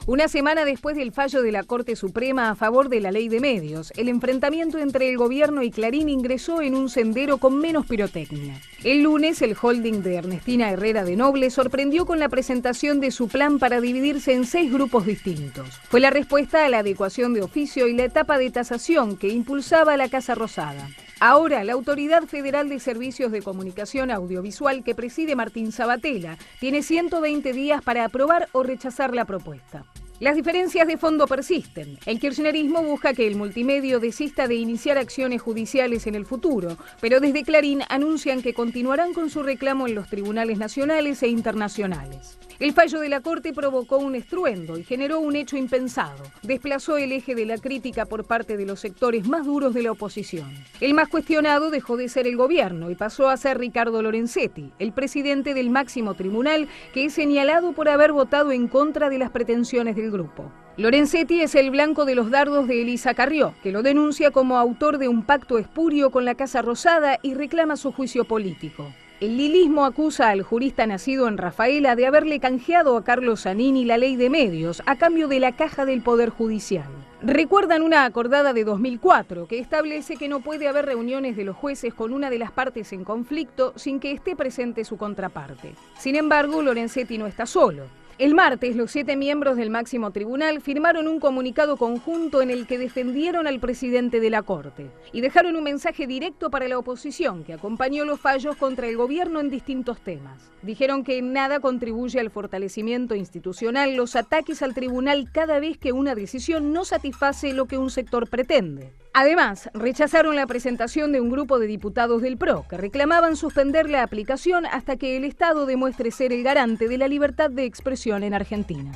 Una semana después del fallo de la Corte Suprema a favor de la ley de medios, el enfrentamiento entre el gobierno y Clarín ingresó en un sendero con menos pirotecnia. El lunes, el holding de Ernestina Herrera de Noble sorprendió con la presentación de su plan para dividirse en 6 grupos distintos. Fue la respuesta a la adecuación de oficio y la etapa de tasación que impulsaba la Casa Rosada. Ahora, la Autoridad Federal de Servicios de Comunicación Audiovisual que preside Martín Sabatella tiene 120 días para aprobar o rechazar la propuesta. Las diferencias de fondo persisten. El kirchnerismo busca que el multimedio desista de iniciar acciones judiciales en el futuro, pero desde Clarín anuncian que continuarán con su reclamo en los tribunales nacionales e internacionales. El fallo de la Corte provocó un estruendo y generó un hecho impensado. Desplazó el eje de la crítica por parte de los sectores más duros de la oposición. El más cuestionado dejó de ser el gobierno y pasó a ser Ricardo Lorenzetti, el presidente del máximo tribunal, que es señalado por haber votado en contra de las pretensiones del grupo. Lorenzetti es el blanco de los dardos de Elisa Carrió, que lo denuncia como autor de un pacto espurio con la Casa Rosada y reclama su juicio político. El lilismo acusa al jurista nacido en Rafaela de haberle canjeado a Carlos Zanini la ley de medios a cambio de la caja del Poder Judicial. Recuerdan una acordada de 2004 que establece que no puede haber reuniones de los jueces con una de las partes en conflicto sin que esté presente su contraparte. Sin embargo, Lorenzetti no está solo. El martes, los 7 miembros del máximo tribunal firmaron un comunicado conjunto en el que defendieron al presidente de la Corte y dejaron un mensaje directo para la oposición que acompañó los fallos contra el gobierno en distintos temas. Dijeron que en nada contribuye al fortalecimiento institucional los ataques al tribunal cada vez que una decisión no satisface lo que un sector pretende. Además, rechazaron la presentación de un grupo de diputados del PRO que reclamaban suspender la aplicación hasta que el Estado demuestre ser el garante de la libertad de expresión en Argentina.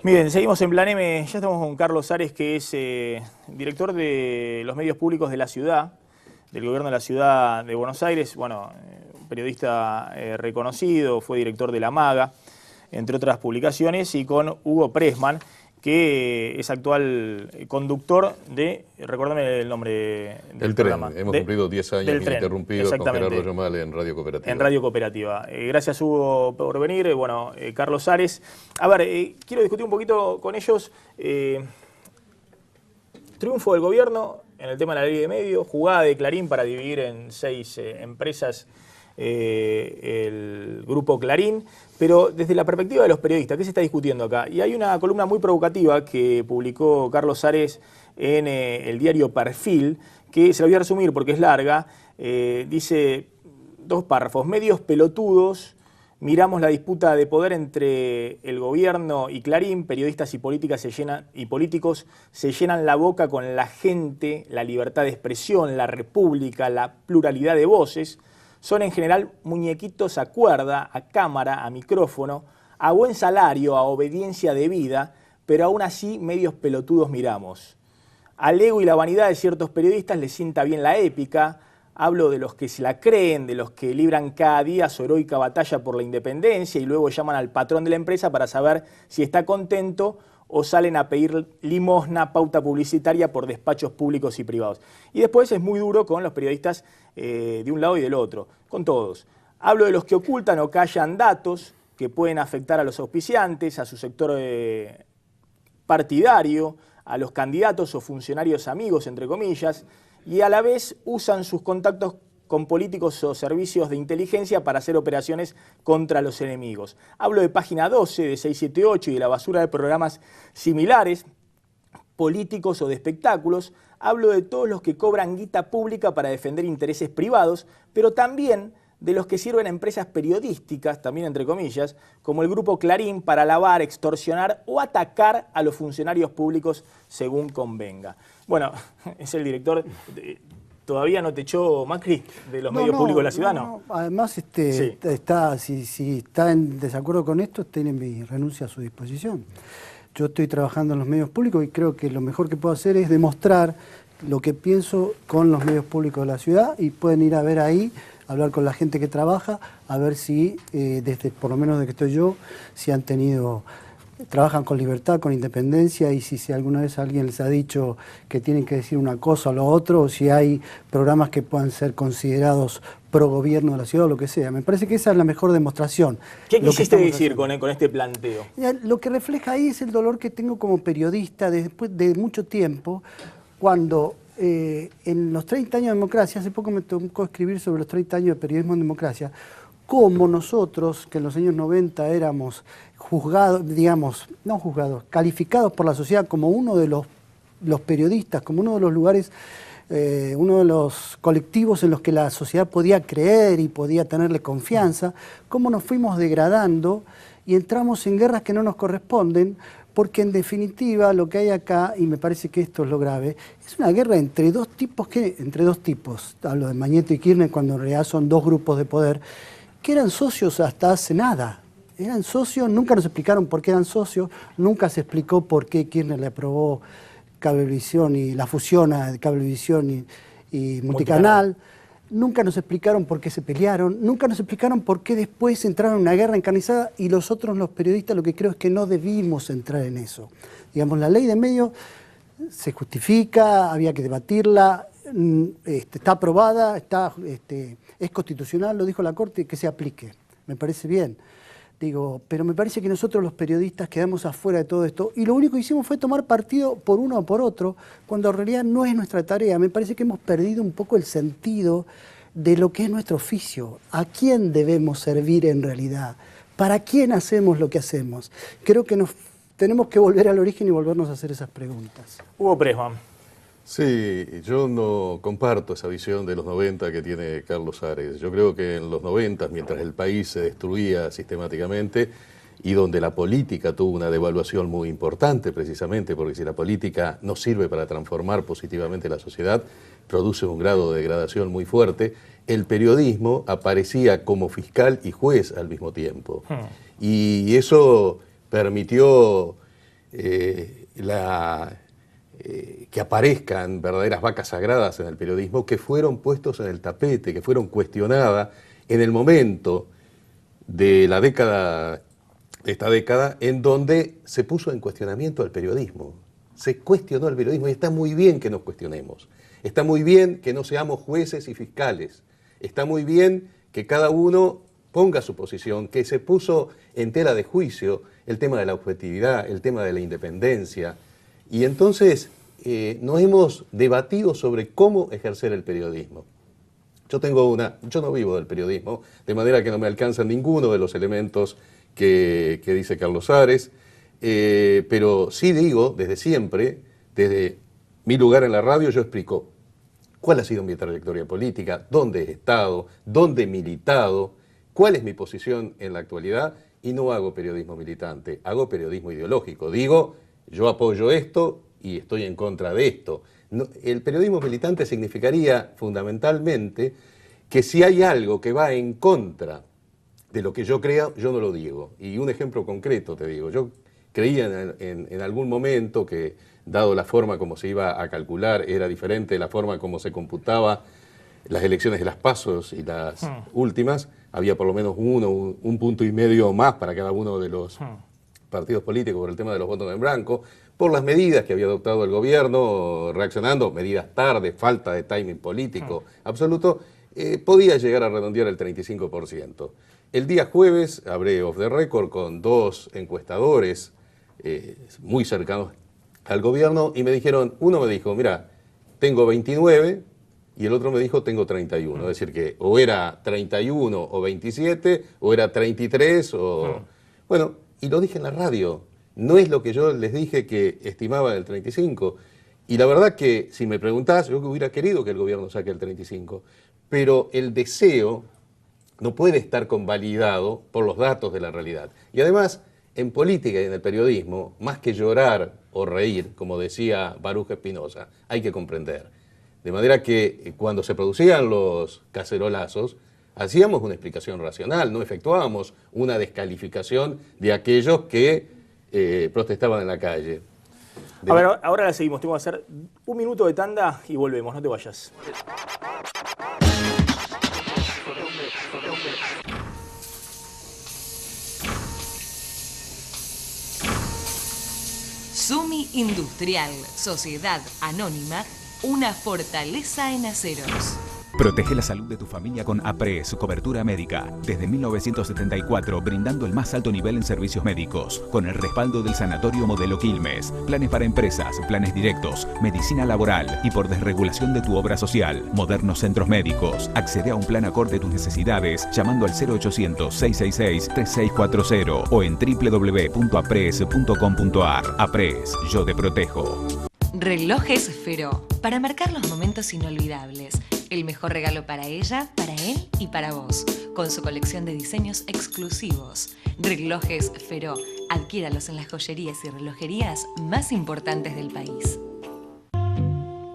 Miren, seguimos en Plan M. Ya estamos con Carlos Ares, que es director de los medios públicos de la ciudad, del gobierno de la ciudad de Buenos Aires. Bueno, periodista reconocido, fue director de La Maga, entre otras publicaciones, y con Hugo Pressman, que es actual conductor de, recuérdame el nombre del programa. Tren. Hemos cumplido 10 años ininterrumpidos con Gerardo Yamal en Radio Cooperativa. En Radio Cooperativa. Gracias, Hugo, por venir. Bueno, Carlos Ares. A ver, quiero discutir un poquito con ellos. Triunfo del gobierno en el tema de la ley de medios, jugada de Clarín para dividir en 6 empresas el grupo Clarín, pero desde la perspectiva de los periodistas, ¿qué se está discutiendo acá? Y hay una columna muy provocativa que publicó Carlos Ares en el diario Perfil, que se la voy a resumir porque es larga. Dice 2 párrafos: medios pelotudos, miramos la disputa de poder entre el gobierno y Clarín, periodistas y políticos se llenan la boca con la gente, la libertad de expresión, la república, la pluralidad de voces. Son en general muñequitos a cuerda, a cámara, a micrófono, a buen salario, a obediencia debida, pero aún así medios pelotudos miramos. Al ego y la vanidad de ciertos periodistas les sienta bien la épica. Hablo de los que se la creen, de los que libran cada día su heroica batalla por la independencia y luego llaman al patrón de la empresa para saber si está contento o salen a pedir limosna, pauta publicitaria por despachos públicos y privados. Y después es muy duro con los periodistas de un lado y del otro, con todos. Hablo de los que ocultan o callan datos que pueden afectar a los auspiciantes, a su sector partidario, a los candidatos o funcionarios amigos, entre comillas, y a la vez usan sus contactos con políticos o servicios de inteligencia para hacer operaciones contra los enemigos. Hablo de Página 12, de 678 y de la basura de programas similares, políticos o de espectáculos. Hablo de todos los que cobran guita pública para defender intereses privados, pero también de los que sirven a empresas periodísticas, también entre comillas, como el grupo Clarín, para lavar, extorsionar o atacar a los funcionarios públicos según convenga. Bueno, es el director... ¿Todavía no te echó Macri de los medios públicos de la ciudad? No. Además, Sí. si está en desacuerdo con esto, tiene mi renuncia a su disposición. Yo estoy trabajando en los medios públicos y creo que lo mejor que puedo hacer es demostrar lo que pienso con los medios públicos de la ciudad, y pueden ir a ver ahí, hablar con la gente que trabaja, a ver si, desde por lo menos desde que estoy yo, si han tenido... Trabajan con libertad, con independencia, y si alguna vez alguien les ha dicho que tienen que decir una cosa o lo otro, o si hay programas que puedan ser considerados pro gobierno de la ciudad o lo que sea. Me parece que esa es la mejor demostración. ¿Qué quisiste decir con este planteo? Lo que refleja ahí es el dolor que tengo como periodista después de mucho tiempo, cuando en los 30 años de democracia, hace poco me tocó escribir sobre los 30 años de periodismo en democracia, cómo nosotros, que en los años 90 éramos juzgados, digamos, no juzgados, calificados por la sociedad como uno de los periodistas, como uno de los lugares, uno de los colectivos en los que la sociedad podía creer y podía tenerle confianza, cómo nos fuimos degradando y entramos en guerras que no nos corresponden, porque en definitiva lo que hay acá, y me parece que esto es lo grave, es una guerra entre dos tipos, hablo de Mañeto y Kirchner, cuando en realidad son dos grupos de poder, que eran socios hasta hace nada. Eran socios, nunca nos explicaron por qué eran socios, nunca se explicó por qué Kirchner le aprobó Cablevisión y la fusión de Cablevisión y Multicanal. Nunca nos explicaron por qué se pelearon, nunca nos explicaron por qué después entraron en una guerra encarnizada, y los periodistas, lo que creo es que no debimos entrar en eso. Digamos, la ley de medios se justifica, había que debatirla, está aprobada, es constitucional, lo dijo la Corte, que se aplique. Me parece bien. Digo, pero me parece que nosotros los periodistas quedamos afuera de todo esto, y lo único que hicimos fue tomar partido por uno o por otro, cuando en realidad no es nuestra tarea. Me parece que hemos perdido un poco el sentido de lo que es nuestro oficio. ¿A quién debemos servir en realidad? ¿Para quién hacemos lo que hacemos? Creo que tenemos que volver al origen y volvernos a hacer esas preguntas. Hugo Pressman. Sí, yo no comparto esa visión de los 90 que tiene Carlos Ares. Yo creo que en los 90, mientras el país se destruía sistemáticamente y donde la política tuvo una devaluación muy importante precisamente, porque si la política no sirve para transformar positivamente la sociedad, produce un grado de degradación muy fuerte, el periodismo aparecía como fiscal y juez al mismo tiempo. Y eso permitió que aparezcan verdaderas vacas sagradas en el periodismo, que fueron puestos en el tapete, que fueron cuestionadas en el momento de esta década en donde se puso en cuestionamiento al periodismo. Se cuestionó el periodismo, y está muy bien que nos cuestionemos. Está muy bien que no seamos jueces y fiscales. Está muy bien que cada uno ponga su posición, que se puso en tela de juicio el tema de la objetividad, el tema de la independencia. Y entonces nos hemos debatido sobre cómo ejercer el periodismo. Yo no vivo del periodismo, de manera que no me alcanzan ninguno de los elementos que dice Carlos Ares, pero sí digo, desde siempre, desde mi lugar en la radio, yo explico cuál ha sido mi trayectoria política, dónde he estado, dónde he militado, cuál es mi posición en la actualidad, y no hago periodismo militante, hago periodismo ideológico. Digo, yo apoyo esto y estoy en contra de esto. No, el periodismo militante significaría fundamentalmente que si hay algo que va en contra de lo que yo creo, yo no lo digo. Y un ejemplo concreto te digo, yo creía en algún momento que, dado la forma como se iba a calcular, era diferente la forma como se computaba las elecciones de las PASOs y las últimas, había por lo menos un punto y medio más para cada uno de los partidos políticos por el tema de los votos en blanco, por las medidas que había adoptado el gobierno, reaccionando, medidas tarde, falta de timing político absoluto, podía llegar a redondear el 35%. El día jueves hablé off the record con dos encuestadores muy cercanos al gobierno y me dijeron, uno me dijo, mira, tengo 29, y el otro me dijo, tengo 31. Es decir, que o era 31 o 27, o era 33, o... Bueno, y lo dije en la radio. No es lo que yo les dije que estimaba del 35. Y la verdad que, si me preguntás, yo hubiera querido que el gobierno saque el 35. Pero el deseo no puede estar convalidado por los datos de la realidad. Y además, en política y en el periodismo, más que llorar o reír, como decía Baruch Espinosa, hay que comprender. De manera que cuando se producían los cacerolazos, hacíamos una explicación racional, no efectuábamos una descalificación de aquellos que protestaban en la calle. A ver, ahora la seguimos, tengo que hacer un minuto de tanda y volvemos, no te vayas. Sumi Industrial, Sociedad Anónima, una fortaleza en aceros. Protege la salud de tu familia con APRES, cobertura médica. Desde 1974, brindando el más alto nivel en servicios médicos, con el respaldo del Sanatorio Modelo Quilmes. Planes para empresas, planes directos, medicina laboral y por desregulación de tu obra social. Modernos centros médicos. Accede a un plan acorde a tus necesidades llamando al 0800-666-3640 o en www.apres.com.ar. APRES, yo te protejo. Relojes Feró, para marcar los momentos inolvidables. El mejor regalo para ella, para él y para vos, con su colección de diseños exclusivos. Relojes Feró, adquiéralos en las joyerías y relojerías más importantes del país.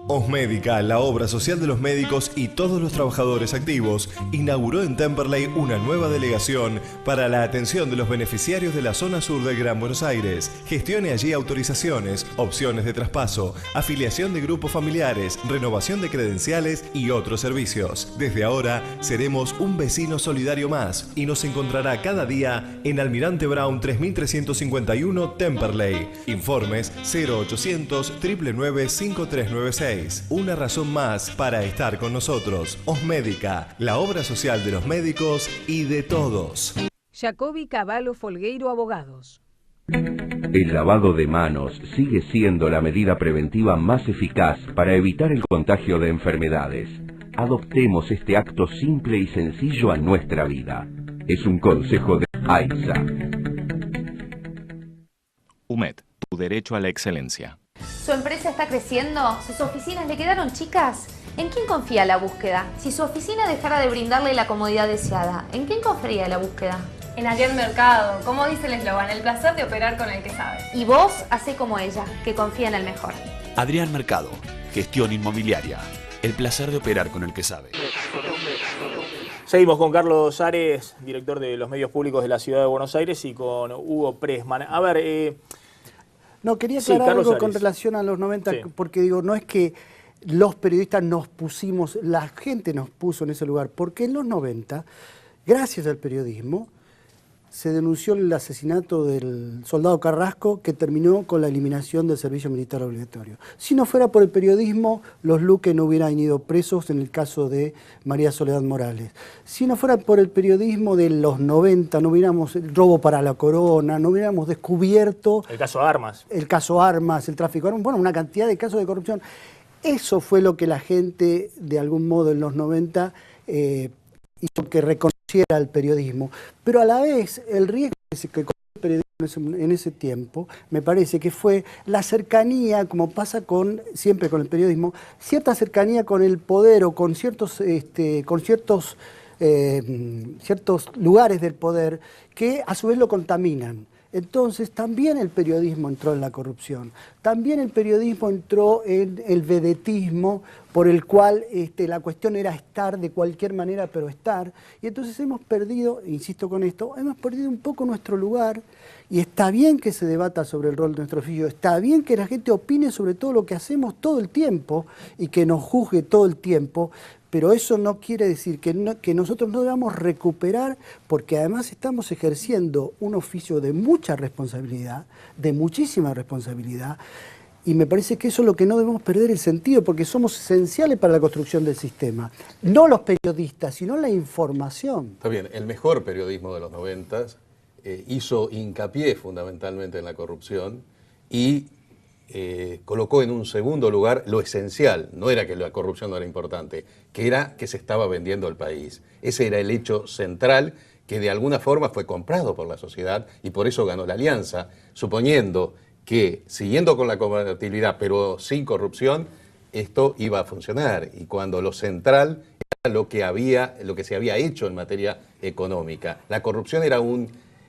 Osmédica, la obra social de los médicos y todos los trabajadores activos, inauguró en Temperley una nueva delegación para la atención de los beneficiarios de la zona sur del Gran Buenos Aires. Gestione allí autorizaciones, opciones de traspaso, afiliación de grupos familiares, renovación de credenciales y otros servicios. Desde ahora seremos un vecino solidario más y nos encontrará cada día en Almirante Brown 3351 Temperley. Informes 0800 999 5396. Una razón más para estar con nosotros. Osmédica, la obra social de los médicos y de todos. Jacobi Cavallo Folgueiro Abogados. El lavado de manos sigue siendo la medida preventiva más eficaz para evitar el contagio de enfermedades. Adoptemos este acto simple y sencillo a nuestra vida. Es un consejo de AISA. UMED, tu derecho a la excelencia. ¿Su empresa está creciendo? ¿Sus oficinas le quedaron chicas? ¿En quién confía la búsqueda? Si su oficina dejara de brindarle la comodidad deseada, ¿en quién confiaría la búsqueda? En Adrián Mercado, como dice el eslogan, el placer de operar con el que sabe. Y vos, hacé como ella, que confía en el mejor. Adrián Mercado, gestión inmobiliaria, el placer de operar con el que sabe. Seguimos con Carlos Ares, director de los medios públicos de la Ciudad de Buenos Aires, y con Hugo Pressman. A ver... No, quería aclarar algo Ares. con relación a los 90, Sí. porque digo, no es que los periodistas nos pusimos, la gente nos puso en ese lugar, porque en los 90, gracias al periodismo, se denunció el asesinato del soldado Carrasco, que terminó con la eliminación del servicio militar obligatorio. Si no fuera por el periodismo, los Luque no hubieran ido presos en el caso de María Soledad Morales. Si no fuera por el periodismo de los 90, no hubiéramos el robo para la corona, no hubiéramos descubierto... El caso Armas. El caso Armas, el tráfico de armas, bueno, una cantidad de casos de corrupción. Eso fue lo que la gente, de algún modo, en los 90, hizo que reconociera al periodismo. Pero a la vez, el riesgo que corrió el periodismo en ese tiempo, me parece que fue la cercanía, como pasa siempre con el periodismo, cierta cercanía con el poder o con ciertos lugares del poder que a su vez lo contaminan. Entonces también el periodismo entró en la corrupción, también el periodismo entró en el vedetismo, por el cual la cuestión era estar de cualquier manera, pero estar. Y entonces hemos perdido, insisto con esto, hemos perdido un poco nuestro lugar, y está bien que se debata sobre el rol de nuestro oficio, está bien que la gente opine sobre todo lo que hacemos todo el tiempo y que nos juzgue todo el tiempo, pero eso no quiere decir que nosotros no debamos recuperar, porque además estamos ejerciendo un oficio de mucha responsabilidad, de muchísima responsabilidad, y me parece que eso es lo que no debemos perder el sentido, porque somos esenciales para la construcción del sistema. No los periodistas, sino la información. Está bien, el mejor periodismo de los 90 hizo hincapié fundamentalmente en la corrupción y colocó en un segundo lugar lo esencial. No era que la corrupción no era importante, que era que se estaba vendiendo el país. Ese era el hecho central que de alguna forma fue comprado por la sociedad y por eso ganó la alianza, suponiendo que siguiendo con la compatibilidad pero sin corrupción, esto iba a funcionar. Y cuando lo central era lo que se había hecho en materia económica. La corrupción era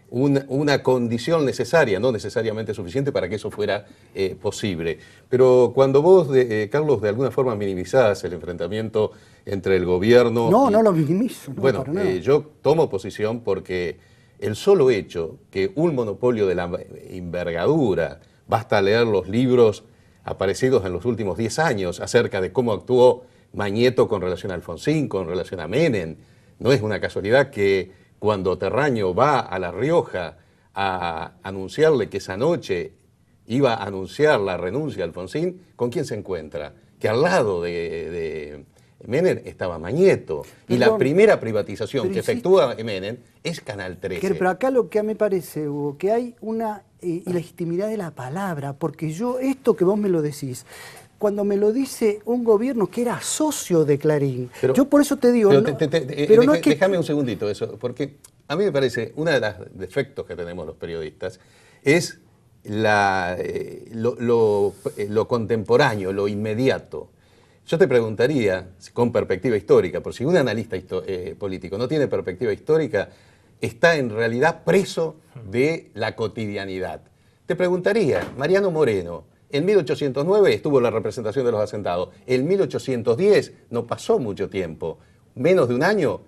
una condición necesaria, no necesariamente suficiente para que eso fuera posible. Pero cuando vos, Carlos, de alguna forma minimizás el enfrentamiento entre el gobierno... No lo minimizo. No, bueno, yo tomo posición porque el solo hecho que un monopolio de la envergadura, basta leer los libros aparecidos en los últimos 10 años acerca de cómo actuó Mañeto con relación a Alfonsín, con relación a Menem, no es una casualidad que cuando Terraño va a La Rioja a anunciarle que esa noche iba a anunciar la renuncia de Alfonsín, ¿con quién se encuentra? Que al lado de Menem estaba Mañeto. Y la primera privatización que efectúa Menem es Canal 13. Pero acá lo que a mí me parece, Hugo, que hay una ilegitimidad de la palabra, porque yo, esto que vos me lo decís, cuando me lo dice un gobierno que era socio de Clarín, pero, yo por eso te digo... Pero no es que... Déjame un segundito eso, porque a mí me parece, uno de los defectos que tenemos los periodistas es lo contemporáneo, lo inmediato. Yo te preguntaría, con perspectiva histórica, por si un analista político no tiene perspectiva histórica, está en realidad preso de la cotidianidad. Te preguntaría, Mariano Moreno, en 1809 estuvo la representación de los asentados, en 1810 no pasó mucho tiempo, menos de un año,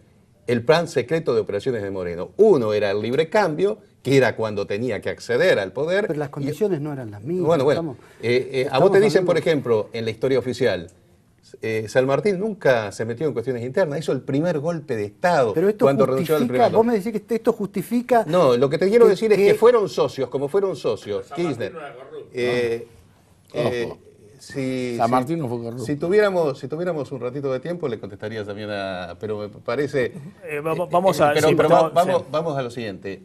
el plan secreto de operaciones de Moreno. Uno era el libre cambio, que era cuando tenía que acceder al poder. Pero las condiciones no eran las mismas. Bueno, a vos te dicen, por ejemplo, en la historia oficial, San Martín nunca se metió en cuestiones internas, hizo el primer golpe de Estado cuando renunció al primero. Vos me decís que esto justifica... No, lo que te quiero decir es que fueron socios, como fueron socios, Kirchner. San Martín no fue corrupto. Si tuviéramos un ratito de tiempo, le contestaría también a... Pero me parece... vamos a lo siguiente.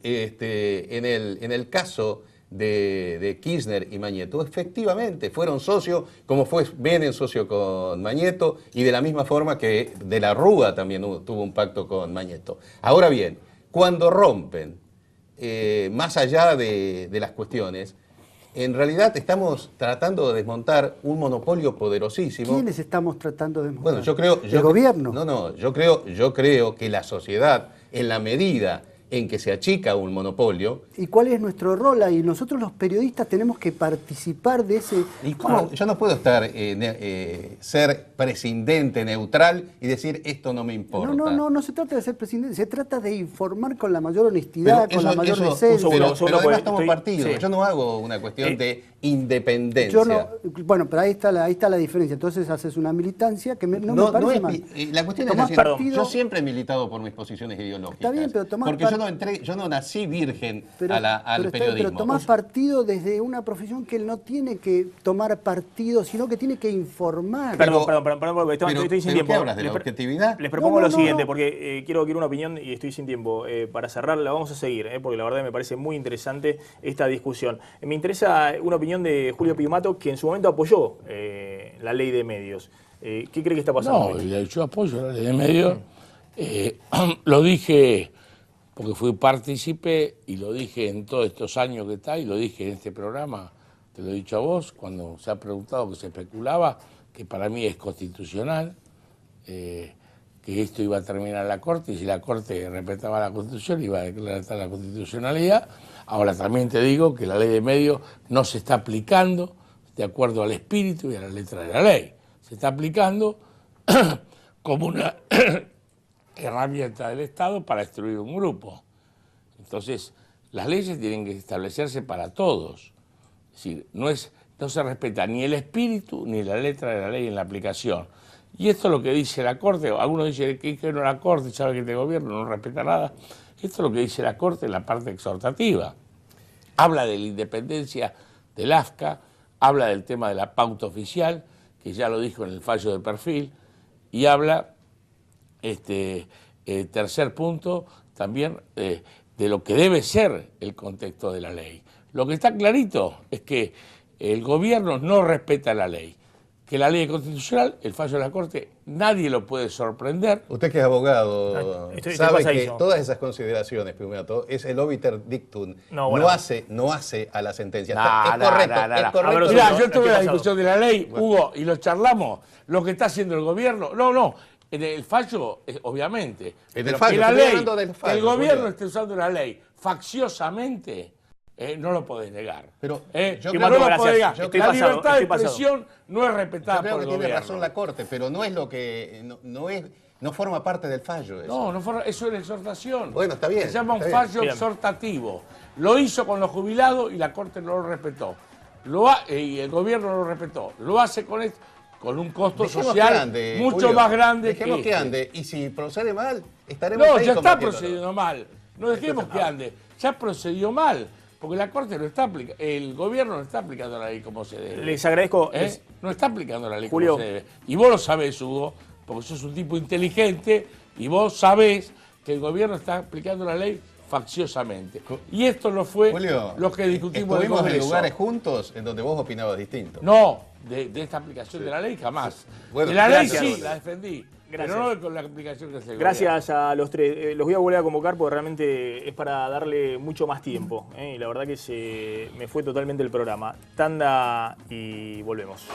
En el caso de Kirchner y Mañeto, efectivamente fueron socios, como fue Menem socio con Mañeto, y de la misma forma que De la Rúa también tuvo un pacto con Mañeto. Ahora bien, cuando rompen, más allá de las cuestiones, en realidad estamos tratando de desmontar un monopolio poderosísimo. ¿Quiénes estamos tratando de desmontar? Bueno, yo creo... ¿El gobierno? No, yo creo que la sociedad, en la medida en que se achica un monopolio... ¿Y cuál es nuestro rol ahí? Nosotros los periodistas tenemos que participar de ese... ¿Y cómo? Yo no puedo ser prescindente, neutral y decir esto no me importa. No se trata de ser prescindente, se trata de informar con la mayor honestidad, con la mayor decencia. Pero además estamos partidos, yo no hago una cuestión de independencia. Bueno, pero ahí está la diferencia. Entonces haces una militancia que no me parece mal. La cuestión es la siguiente. Yo siempre he militado por mis posiciones ideológicas. Está bien, pero tomás porque yo no nací virgen al periodismo. Pero tomás partido desde una profesión que no tiene que tomar partido, sino que tiene que informar. Perdón, estoy sin tiempo. ¿Qué hablas de la objetividad? Les propongo lo siguiente, porque quiero una opinión y estoy sin tiempo. Para cerrar, la vamos a seguir, porque la verdad me parece muy interesante esta discusión. Me interesa una opinión de Julio Piumato, que en su momento apoyó la ley de medios. ¿Qué cree que está pasando? No, yo apoyo la ley de medios. Lo dije porque fui partícipe y lo dije en todos estos años que está y lo dije en este programa, te lo he dicho a vos, cuando se ha preguntado que se especulaba, que para mí es constitucional, que esto iba a terminar en la Corte y si la Corte respetaba la Constitución iba a declarar la constitucionalidad. Ahora también te digo que la ley de medios no se está aplicando de acuerdo al espíritu y a la letra de la ley. Se está aplicando como una herramienta del Estado para destruir un grupo. Entonces, las leyes tienen que establecerse para todos. Es decir, no se respeta ni el espíritu ni la letra de la ley en la aplicación. Y esto es lo que dice la Corte. Algunos dicen que no la Corte, sabe que este gobierno no respeta nada. Esto es lo que dice la Corte en la parte exhortativa. Habla de la independencia del AFCA, habla del tema de la pauta oficial, que ya lo dijo en el fallo de perfil, y habla, tercer punto, también de lo que debe ser el contexto de la ley. Lo que está clarito es que el gobierno no respeta la ley. Que la ley es constitucional, el fallo de la Corte, nadie lo puede sorprender. Usted que es abogado, sabe que todas esas consideraciones, primero todo, es el obiter dictum, no hace a la sentencia. Es correcto. Mirá, yo tuve la discusión de la ley, Hugo, y lo charlamos. Lo que está haciendo el gobierno, en el fallo, obviamente. En el fallo, el gobierno esté usando la ley facciosamente, no lo podés negar. Pero yo no lo podés negar. La libertad de expresión no es respetada por el gobierno. Tiene razón la Corte, pero no es lo que no forma parte del fallo. Eso. Eso es la exhortación. Bueno, está bien. Se llama un fallo exhortativo. Lo hizo con los jubilados y la Corte no lo respetó. Y el gobierno no lo respetó. Lo hace con un costo social mucho Julio, más grande. Dejemos que ande. Y si procede mal, estaremos ahí. No, ya está procediendo mal. No dejemos que ande. Ya procedió mal. Porque la Corte no está aplicando, el gobierno no está aplicando la ley como se debe. Les agradezco. No está aplicando la ley Julio. como se debe. Y vos lo sabés, Hugo, porque sos un tipo inteligente y vos sabés que el gobierno está aplicando la ley facciosamente. Y esto no fue Julio, lo que discutimos en el estuvimos en Congreso. lugares juntos en donde vos opinabas distinto. No, de esta aplicación de la ley jamás. Bueno, de la ley gracias. sí, la defendí. Gracias. Pero no con la aplicación que se Gracias a los tres. Los voy a volver a convocar porque realmente es para darle mucho más tiempo. Y la verdad que me fue totalmente el programa. Tanda y volvemos.